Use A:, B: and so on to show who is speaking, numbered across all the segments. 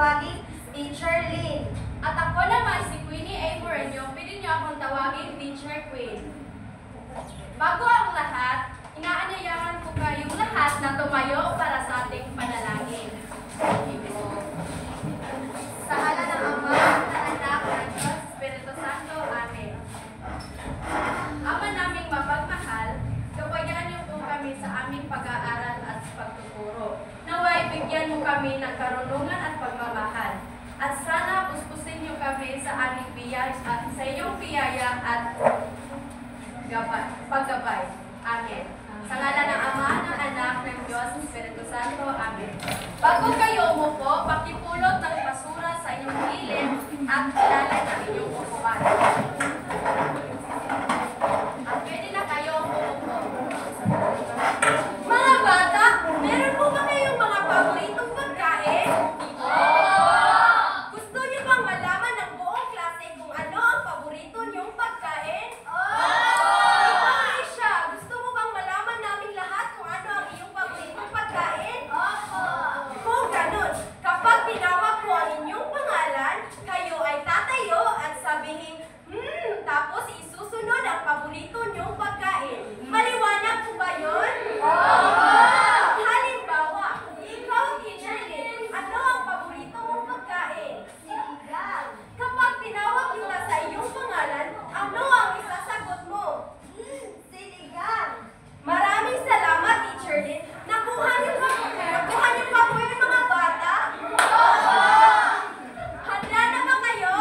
A: tawaging Teacher Lynn.
B: At ako naman si Queenie A. Moreno, pwede niyo akong tawagin Teacher Queen. Bago ang lahat, inaanyayahan ko kayong lahat na tumayo para sa ating panalangin. Sa ngalan ng Ama, ng Anak, ng Diyos, Espiritu Santo. Amen. Ama naming mapagmahal, gabayan niyo po kami sa aming pag-aaral at pagtuturo. Naway bigyan mo kami ng karunungan at pagmamahal. At sana puspusin niyo kami sa aming biyaya at sa iyong biyaya at paggabay. Amen. Sa ngalan ng Ama, ng Anak, ng Diyos, Espiritu Santo. Amen. Bago kayo umupo, pakipulot ng basura sa inyong gilid at ilalim ng inyong upuan. At pwede na kayo umupo. Mga bata, meron po ba kayong mga paboritong pagkain? Gusto niyo bang malaman ng buong klase kung ano ang paborito niyong pagkain? Ikaw, Aisha, gusto mo bang malaman namin lahat kung ano ang iyong paboritong pagkain? Kung ganun, kapag tinawag ko ang inyong pangalan, kayo ay tatayo at sabihin, tapos isusunod ang paborito niyong pagkain. Maliwanag po ba yun? Halimbawa, ikaw, Teacher Lynn, ano ang paborito mong pagkain? Sinigang. Kapag tinawag kita sa iyong pangalan, ano ang isasagot mo? Sinigang. Maraming salamat, Teacher Lynn. Nakuha niyo pa po yung mga bata? Handa na ba kayo?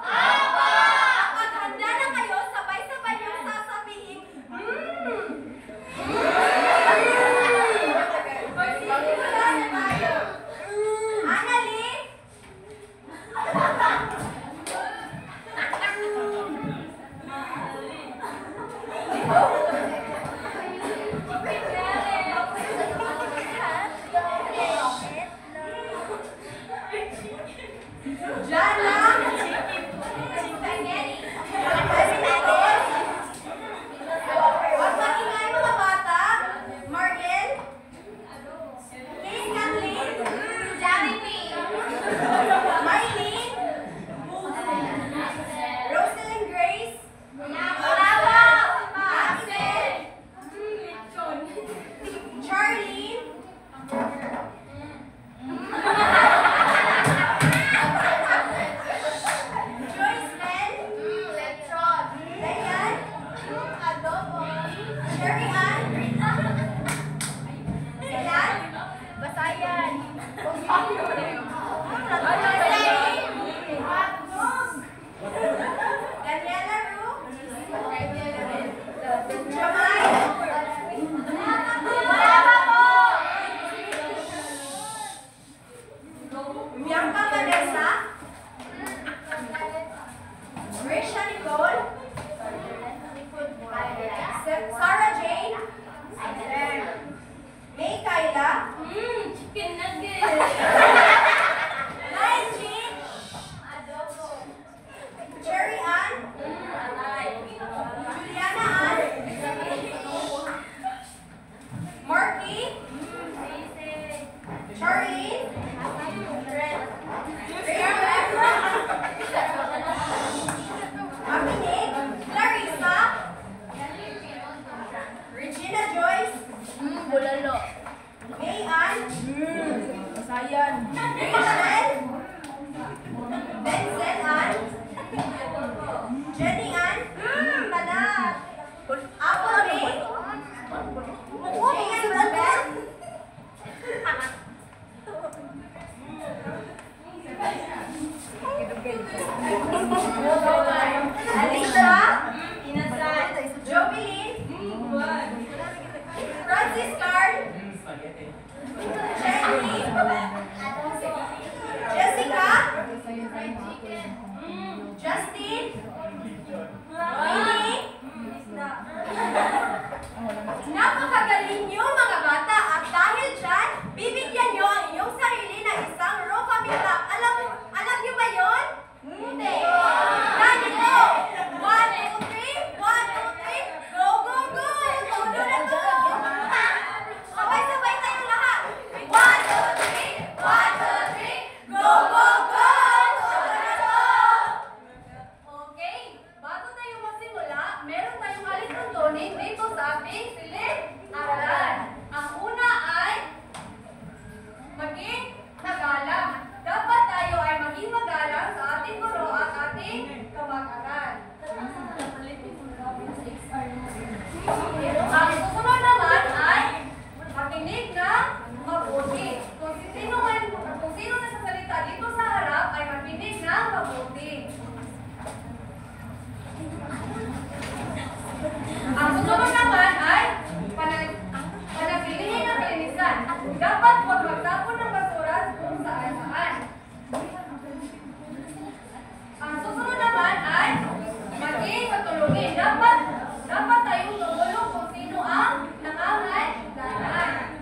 B: Kapag handa na kayo, sabay-sabay niyong sasabihin, Magsimula na tayo. Annalyn? Jana? Huwag maingay mga bata. Martin? Kate Kathleen? Jollibee? Mylene? Rosalind Grace? Lawa? Axel? Charlene? Joyce Len? Lechon? Dayan? Adobo? Sherry Ann? Silan? Basayan? Daniela Ru? Jamay? Bianca Vanessa? Risha Nicole? Sarah Jane? May Kayla? Chicken nuggets! Nice Jean? Adobo. Cherry Ann? Juliana Ann? Marky? Charlene? Aminig? Clarissa? Regina Joyce? Bulalo.
A: May Ann?
B: Basayan.
A: Rachel? Vincent Ann? Jenny Ann? Manat? Apple May? Jane Isabel? Alicia? Jovelyn? Francis Card? Jenny? Jessica? Justin? Winnie? Napakagaling niyo mga bata at dahil dyan, bibigyan niyo ang iyong sarili ng isang Roca Clap. Alam niyo ba yon? Hindi. Dahil
B: makinig ng mabuti. Kung sino na sasalita dito sa harap ay makinig ng mabuti. Ang susunod naman ay panatilihin ang kalinisan. Dapat huwag magtapon ng basura kung saan-saan. Ang susunod naman ay maging matulungin. Dapat tayong tumulong kung sino ang nangangailangan.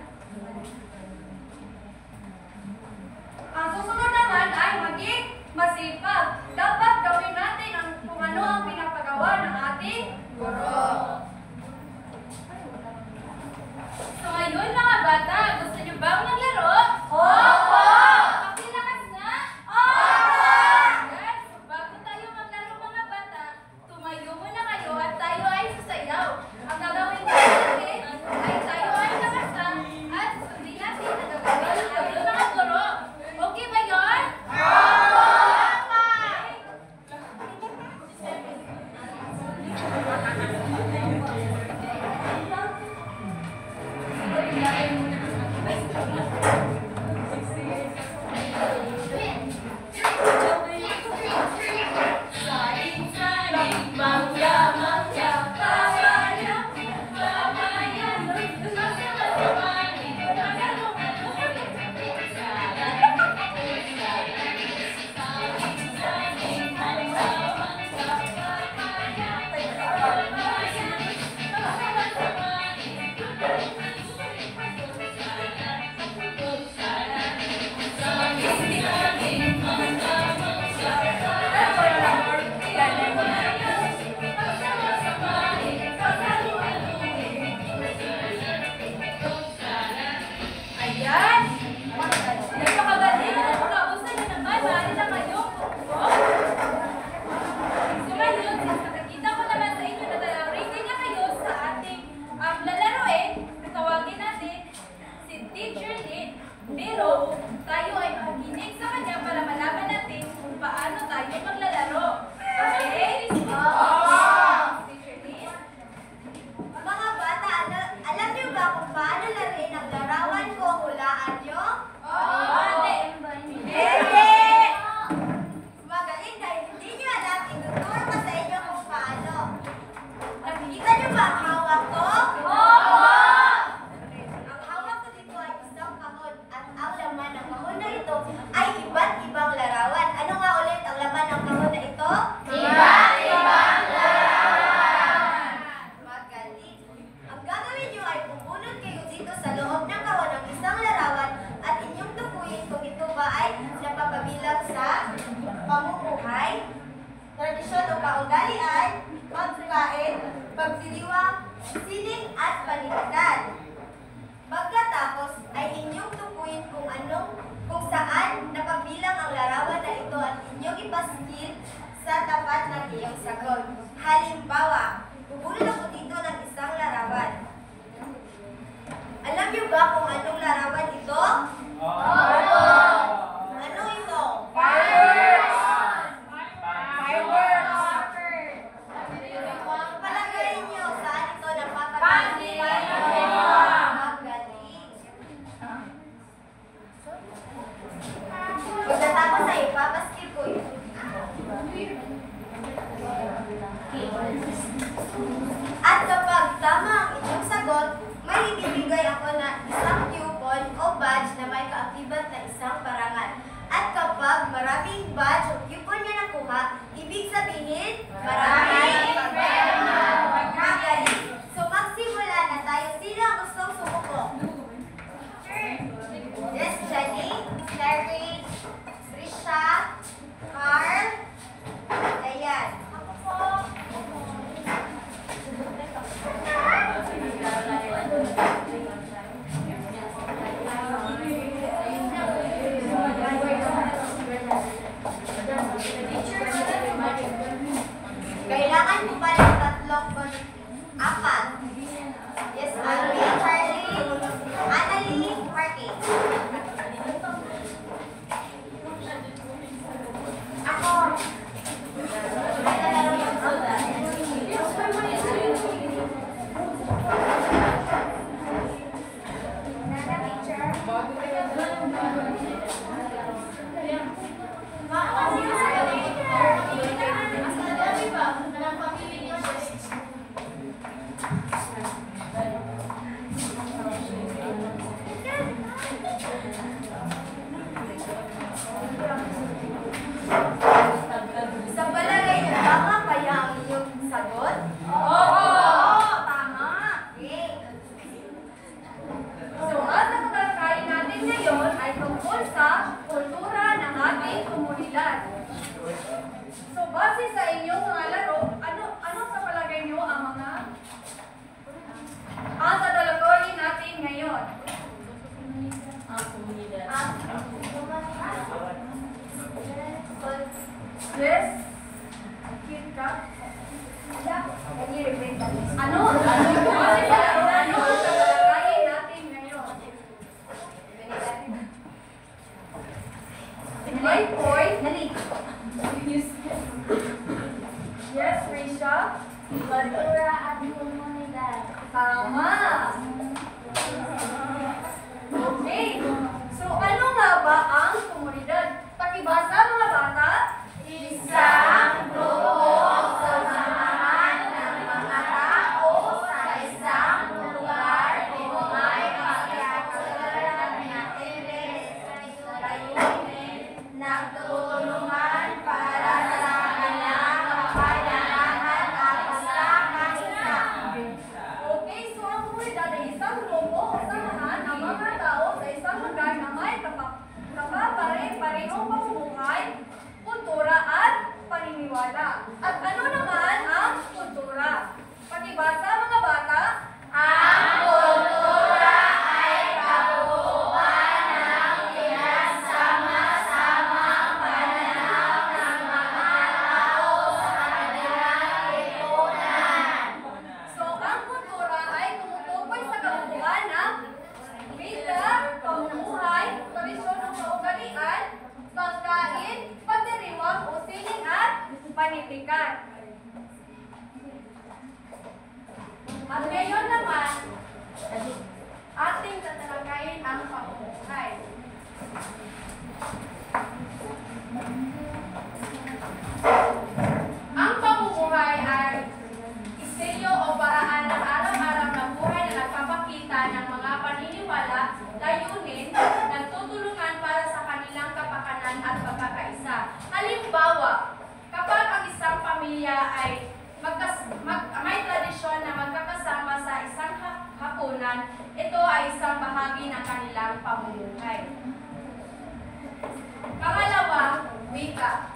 B: Ang susunod naman ay maging masipag. Dapat gawin natin kung ano ang pinapagawa ng ating guro.
A: So ngayon mga bata, gusto niyo bang maglaro?
B: Opo!
A: Pakilakas na?
B: Opo!
A: Yes, bago tayo maglaro mga bata, tumayo muna kayo at tayo ay sasayaw. Ang gagawin natin ay tayo ay nakasang at susundin natin ang gagawin ng ating mga guro. Okay ba yun?
B: Opo!
A: Ayan! Napakagaling! Kamusta niyo naman? Maaari na kayo? So ngayon, since nakikita ko naman sa inyo na ready na kayo sa ating lalaroin, tawagin natin si Teacher Lynn. Pero tayo ay makikinig sa kanya para malaman natin kung paano tayo maglalaro. Okay? Teacher Lynn?
B: Mga bata, alam niyo ba kung paano laruin ang larawan ko? Hulaan niyo? Hindi! Magaling dahil hindi niyo alam, ituturo ko sa inyo kung paano. Nakikita niyo ba ang hawak ko? Ang hawak ko dito ay isang kahon at ang laman ng kahon na ito ay iba't ibang larawan. Ano nga ulit ang laman ng kahon na ito?
A: Iba't ibang
B: larawan! Magaling. Ang gagawin niyo ay pupunod kayo dito sa loob ng kahon ng isang larawan at inyong tukuyin kung ito ba ay napapabilang sa pamumuhay, tradisyon o kaugalian, pagkain, pagdiriwang, sining at panitikan. Pagkatapos ay inyong tukuyin kung saan napabilang ang larawan na ito at inyong ipaskil sa tapat ng iyong sagot. Halimbawa, bubulod ako dito ng isang larawan. Alam niyo ba kung anong larawan ito? Ano ito? Palagayin niyo saan ito napapabilang. Magaling. Pagkatapos ay ipapaskil ko ito. At kapag tama ang inyong sagot, may ibibigay ako na isang coupon o badge na may kaaktiban Base sa inyong mga laro, ano sa palagay niyo ang tatalakayin natin ngayon?
C: Ang komunidad.
B: Yes? Kid ka? Ano? Base sa laro, ano ang tatalakayin natin ngayon? Ay, boy. Yes, Risha?
C: Kultura at komunidad.
B: Tama. Okay. So, ano nga ba ang komunidad? Pakibasa mga bata?
C: Isang grupo sa samahan ng mga tao sa isang lugar o may kasyakaran na interes layunin, nagtutulungan para sa kanilang kapayapaan at pagkakaisa.
B: Okay, so ang komunidad ay isang grupo o samahan ng mga tao sa isang lugar na may kapapare-parehong pamumuhay, kultura at paniniwala. At ano naman ang kultura? Pakibasa mga bata?
C: Ang kultura ay kabuuan ng pinagsama-samang pananaw ng mga tao sa kanilang lipunan.
B: So, ang kultura ay tumutukoy sa kabuuan ng wika, pamumuhay, tradisyon o kaugalian, pagkain, pagdiriwang o sining at panitikan. At ngayon naman, ating tatalakayin ang pamumuhay. Ang pamumuhay ay istilyo o paraan ng araw-araw na buhay na nagpapakita ng mga paniniwala, layunin, nagtutulungan para sa kanilang kapakanan at pagkakaisa. Halimbawa, kapag ang isang pamilya ay may tradisyon na magkakasama sa isang hapunan, ito ay isang bahagi ng kanilang pamumuhay. Pangalawa, wika.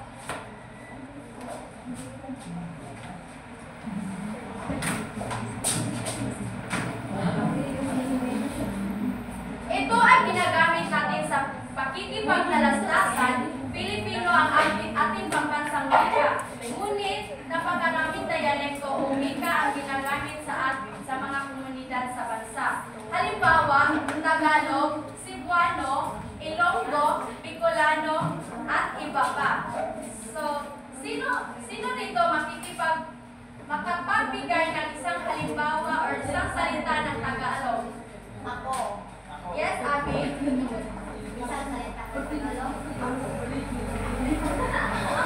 B: Ito ay ginagamit natin sa pakikipagtalastasan. Pilipino ang ating pambansang wika. Ngunit, napakaraming dialekto o wika ang ginagamit sa mga komunidad sa bansa. Halimbawa, Tagalog, Cebuano, Ilonggo, Bicolano, at iba pa. So, sino rito makapagbigay ng isang halimbawa or isang salita ng Tagalog?
C: Ako.
B: Yes, Abby?
C: Isang salita ng Tagalog.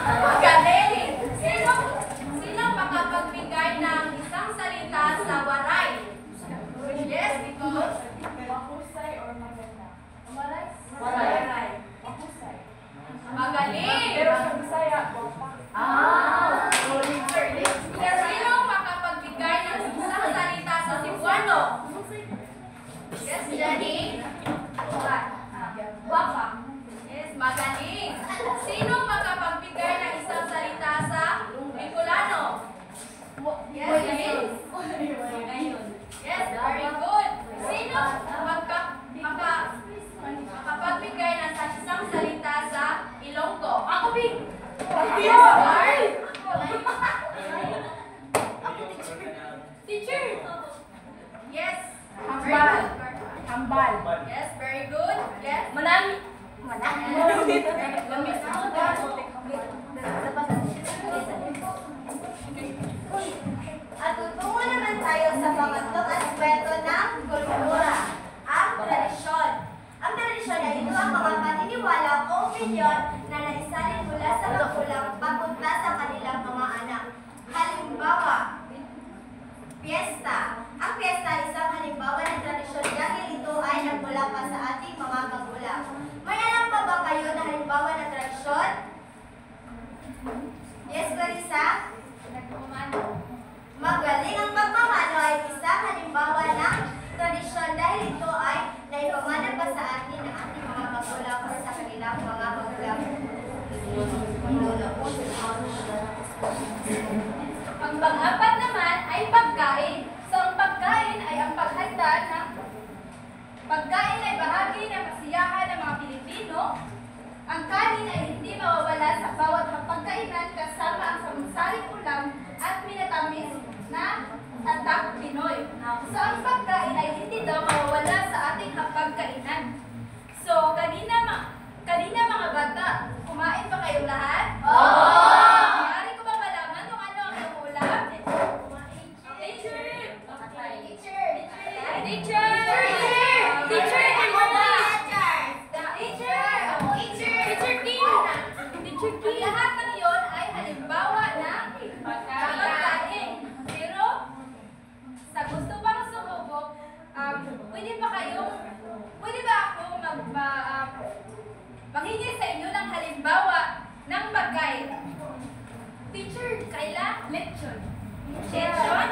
B: Magaling! Sino makapagbigay ng isang salita sa waray? Yes, because?
A: Mahusay or maganda?
B: Waray. Magaling!
A: Pero sa Bisaya, guwapa.
B: Sino makapagbigay ng isang salita sa Cebuano? Yes, Jenny? Guwapa. Yes, magaling. Sino makapagbigay ng isang salita sa Bicolano? Yes, Jenny? Yes, very good. Sino makapagbigay ng isang salita sa Ilonggo? Ako, Big! Teacher! Yes.
A: Hambal. Hambal.
B: Yes, very good. Yes.
C: Manami.
B: At tutungo naman tayo sa pangatlong aspeto ng kultura, ang tradisyon. Ang tradisyon ay ito ang mga paniniwala o opinyon na naisalin mula sa magulang papunta sa kanilang mga anak. Halimbawa, piyesta. Ang piyesta ay isang halimbawa ng tradisyon dahil ito ay nagmula pa sa ating mga magulang. May alam pa ba kayo na halimbawa ng tradisyon? Yes, Clarissa? Magaling. Ang pagmamano ay isang halimbawa ng tradisyon dahil ito ay naipamana pa sa atin ng ating mga magulang para sa kanilang mga magulang.
A: pang-apat naman ay pagkain. So, ang pagkain ay ang paghanda ng pagkain ay bahagi ng kasiyahan ng mga Pilipino. Ang kanin ay hindi mawawala sa bawat hapagkainan kasama ang samsaring ulam at minatamis na tatak Pinoy. So, ang pagkain ay hindi daw mawawala sa ating hapagkainan. So, kanina mga bata, kumain ba kayong lahat? Maaari ko ba malaman kung ano ang iyong ulam? Teacher! Ang lahat ng iyon ay halimbawa ng pagkain. Pero, sa gusto pang sumubok, pwede ba ako manghingi sa inyo ng halimbawa ng pagkain? Teacher, Kayla, lechon. Lechon?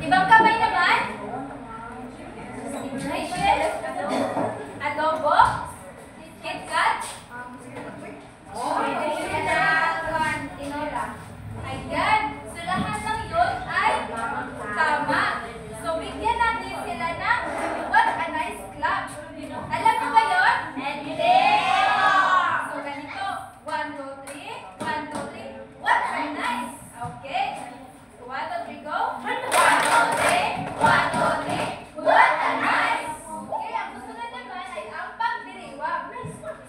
A: Ibang kamay naman? Rachel? Adobo? KitKat? Tinola. Ayan. So lahat ng yun ay tama. So bigyan natin sila ng what a nice clap. Alam niyo ba yun? Hindi. So ganito. 1, 2, 3. 1, 2, 3. What a nice. Okay. So 1, 2, 3, go. 1, 2, 3. 1, 2, 3. What a nice. Okay. Ang susunod naman ay ang pagdiriwang.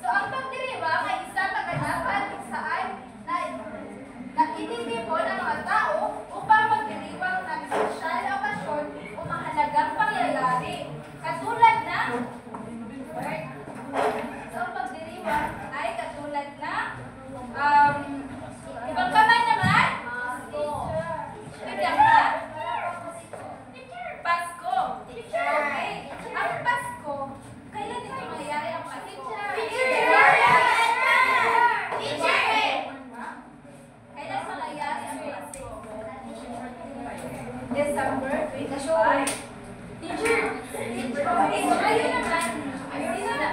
A: So ang pagdiriwang ay isang kaganapan kung saan na itinipon ang mga tao upang magdiriwang ng sosyal na okasyon o mahalagang pangyayari. Katulad na so ang pagdiriwang ay katulad na ibang kamay naman? Bigyan ka? Pasko. Okay. Ang Pasko, kailan ito mangyayari ang Pasko? Kailan mangyayari ang Pasko? December 25. Teacher! Okay, so kayo naman, sino na?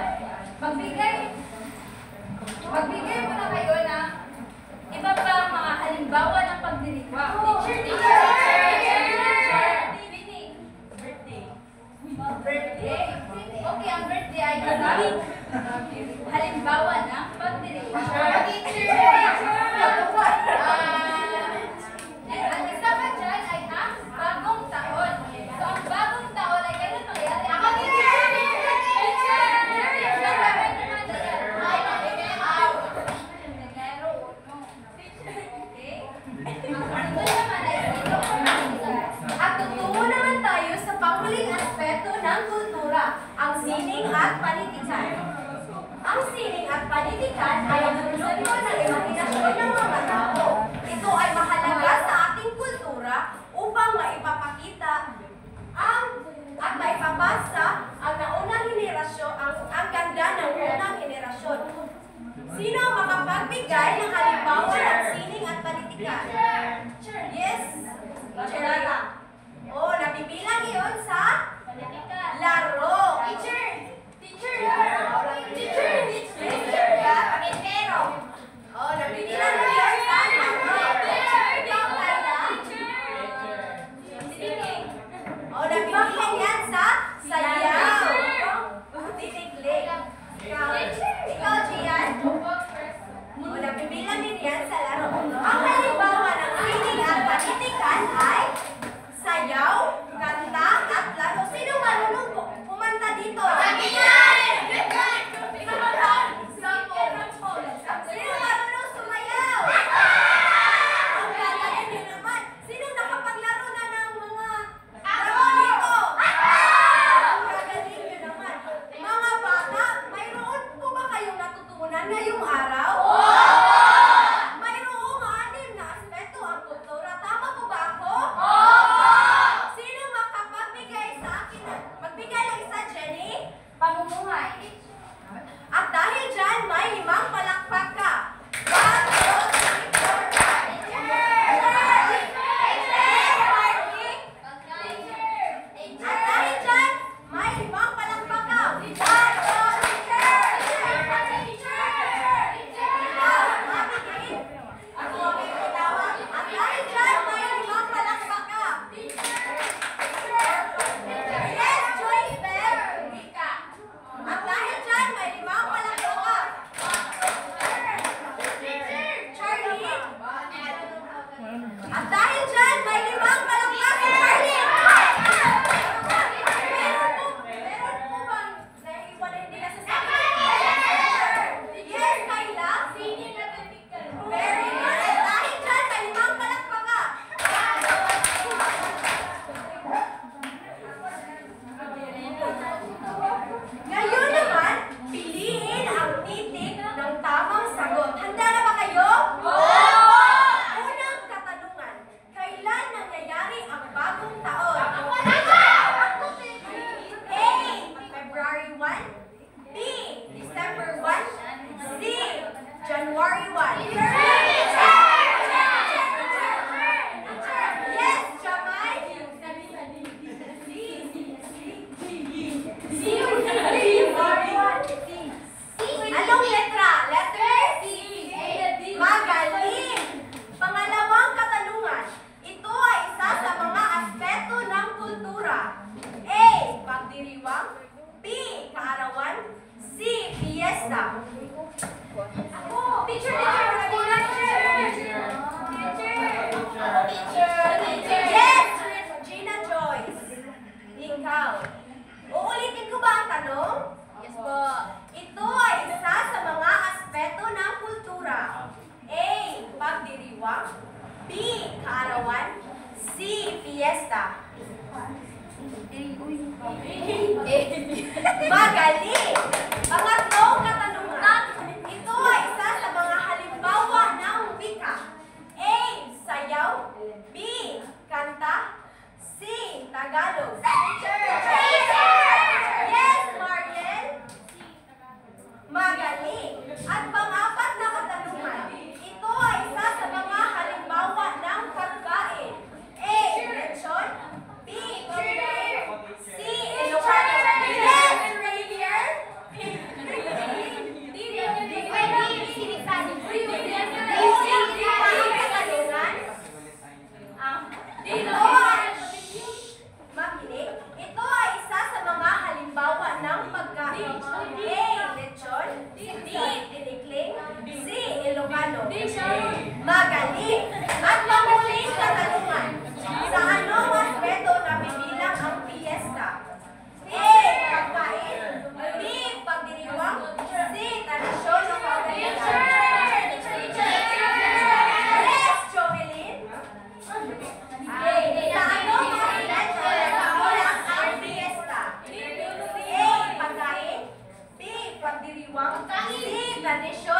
A: Magbigay mo na kayo ng iba pa mga halimbawa ng pagdiriwang. Teacher! Birthday. Okay, ang birthday ay halimbawa ng pagdiriwang. Ang isa pa dyan ay ang bagong taon. So, ang bagong taon ay kailan mangyayari?
B: At tutungo naman tayo sa panghuling aspeto ng kultura, ang sining at panitikan. Ang sining at panitikan ay ang produkto ng imahinasyon ng mga tao. Ito ay mahalaga sa ating kultura upang maipapakita at maipapasa ang naunang henerasyon, ang ganda ng unang henerasyon. Sino ang makapagbigay ng halimbawa ng sining at panitikan? Yes? Oh, nabibilang iyon sa laro. Teacher! Pakintero. Oh, nabibilang iyon sa laro. Ikaw, Kayla? Singing. Oh, nabibilang yan sa sayaw. Titiklik. Ikaw, Gian? Oh, nabibilang din yan sa laro. Ang halimbawa ng sining at panitikan ay sayaw, kanta, at laro. Sino marunong kumanta dito? Sino marunong sumayaw? Ang gagaling nyo naman. Sino nakapaglaro na ng mga laro dito? Ang gagaling nyo naman. Mga bata, mayroon po ba kayong natutunan ngayong araw? Mayroong anim na aspeto ang kultura. Tama po ba ako? Sino makapagbigay sa akin? Magbigay ng isa, Jenny? Pamumuhay. At dahil dyan, may 5 palakpak ka. 1, 2, 3, 4, 5. At dahil dyan, may 5 palakpak ka. 1, 2, 3, 4. pagdiriwang. B. Kaarawan. C. Fiesta. Ako! Teacher! Yes! Gina Joyce. Ikaw. Uulitin ko ba ang tanong?
A: Yes po.
B: Ito ay isa sa mga aspeto ng kultura. A. Pagdiriwang. B. Kaarawan. C. Fiesta. Magaling! Pangatlong katanungan. Ito ay isa sa mga halimbawa ng wika. A. Sayaw. B. Kanta. C. Tagalog. Yes, Mariel! Magaling! At pang-apat na katanungan. Ito ay isa sa mga halimbawa ng pagkain. A. Lechon. B. Pagkain. C. Ilocano. Yes, Rainier! Makinig. Ito ay isa sa mga halimbawa ng pagkain. A. Lechon. B. Tinikling. C. Ilocano. Magaling! At panghuling katanungan. Sa anong aspeto nabibilang ang fiesta? A. Pagkain. B. Pagdiriwang. C. Tradisyon o kagamitan. Yes, Jovelyn! Sa anong aspeto nabibilang ang fiesta? A. Pagkain. B. Pagdiriwang. C. Tradisyon